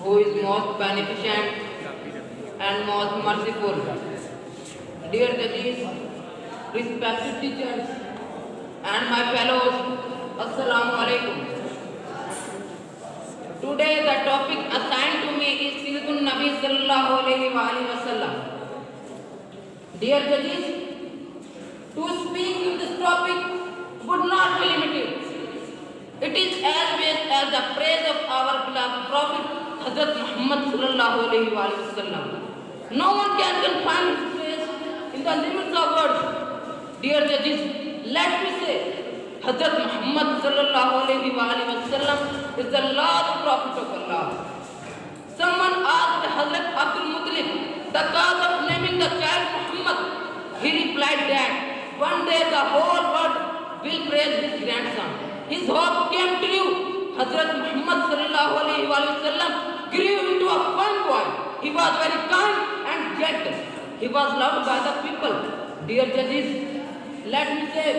who is most beneficent and most merciful. Dear judges, respected teachers, and my fellows, Assalamu alaikum. Today the topic assigned to me is Siratun Nabi sallallahu alaihi wa sallam. Dear judges, to speak in this topic would not be limited. It is as vast as the praise of our beloved Prophet Hazrat Muhammad sallallahu alaihi wa sallam. No one can confine his praise in the limits of words. Dear judges, let me say, Hazrat Muhammad sallallahu alaihi wa sallam is the last Prophet of Allah. Someone asked Hazrat Abdul Muttalib the cause of naming the child Muhammad. He replied that one day the whole world will praise his grandson. His hope came true. Hazrat Muhammad sallallahu alaihi wa sallam grew into a fine boy. He was very kind and gentle. He was loved by the people. Dear judges, let me say,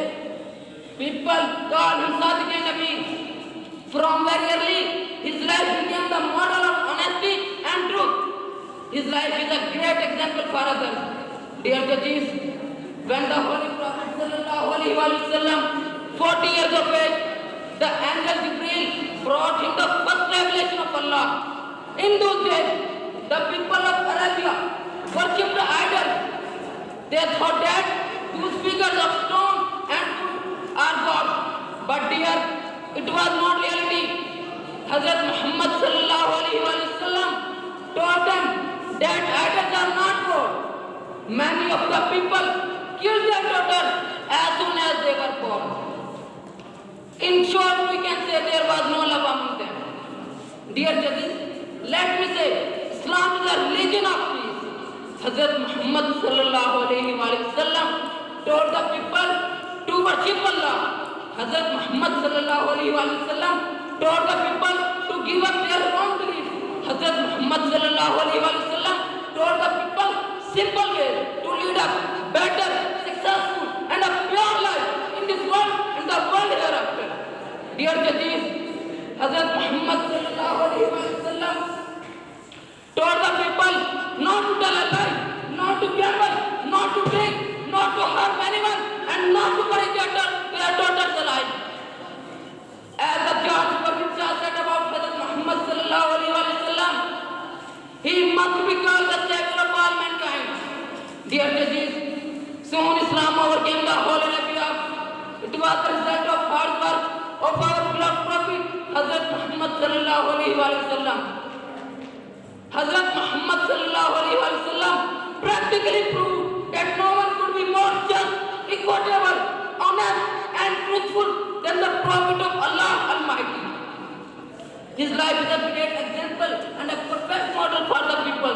people call him Sadiq-e-Nabi. From very early, his life became the model of honesty and truth. His life is a great example for others. Dear judges, when the Holy Prophet sallallahu alaihi wa sallam, 40 years of age, the angel Jibreel brought him the first revelation of Allah. In those days, the people of Arabia worshipped idols. They thought that those figures of stone and wood are gods. But dear, it was not reality. Hazrat Muhammad sallallahu alaihi wa sallam told them that idols are not God. Many of the people killed their daughters as soon as they were born. In short, we can say there was no love among them. Dear judges, let me say, Islam is a religion of peace. Hazrat Muhammad sallallahu alaihi wa sallam told the people to worship Allah. Hazrat Muhammad sallallahu alaihi wa sallam told the people to give up their wrong beliefs. Hazrat Muhammad sallallahu alaihi wa sallam told the people simple way to lead a better, successful and a pure life in this world and the world hereafter. Dear judges, Hazrat Muhammad sallallahu alaihi wa sallam told the people not to tell a lie, not to gamble, not to drink, not to harm anyone, and not to bury their daughters alive. As the George Bernard Shaw said about Hazrat Muhammad sallallahu alaihi wa sallam, he must be called the savior of all mankind. Dear judges, soon Islam overcame the whole Arabia. It was the result of hard work of our beloved Prophet Hazrat Muhammad sallallahu alaihi wa sallam. Hazrat Muhammad sallallahu alaihi wa sallam practically proved that no one could be more just, equitable, honest and truthful than the Prophet of Allah Almighty. His life is a great example and a perfect model for the people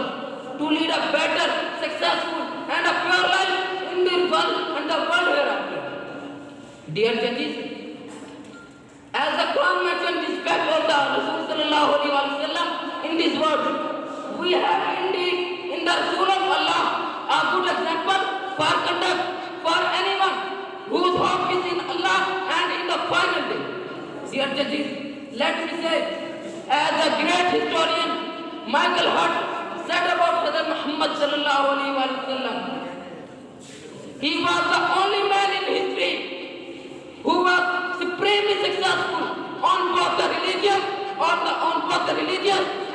to lead a better, successful and a pure life in this world and the world hereafter. Dear judges, as the Quran mentioned this fact of the Rasul sallallahu alaihi wa sallam in this world, we have indeed in the Rasul of Allah a good example for conduct for anyone whose hope is in Allah and in the final day. Dear judges, let me say, as a great historian Michael Hart said about Hazrat Muhammad sallallahu alaihi wa sallam, he was the only man in history who was supremely successful on both the religious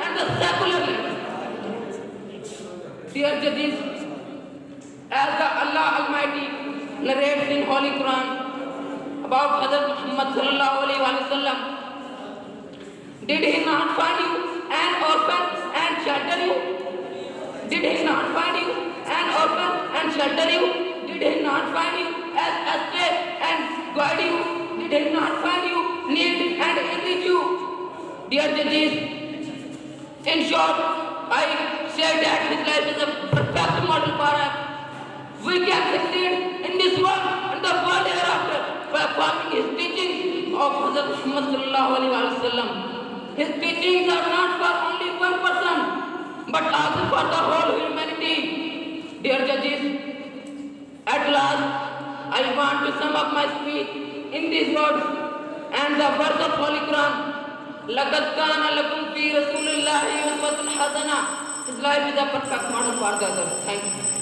and the secular level. Dear judges, as the Allah Almighty narrates in Holy Quran about Hazrat Muhammad sallallahu alaihi wa sallam, did he not find you an orphan and shelter you? Did he not find you an orphan and shelter you? Did he not find you as astray and guide you? Did he not find you need and enrich you? Dear judges, in short, I say that his life is a perfect model for us. We can succeed in this world and the world hereafter by following his teachings of Hazrat Muhammad sallallahu alaihi wa sallam. His teachings are not for only one person, but also for the whole humanity. Dear judges, at last, I want to sum up my speech in these words and the verse of Holy Quran. لَقَدْ كَانَ لَكُمْ فِي رَسُولِ اللَّهِ أُسْوَةٌ Mulai with the perfect model for the other. Thank you.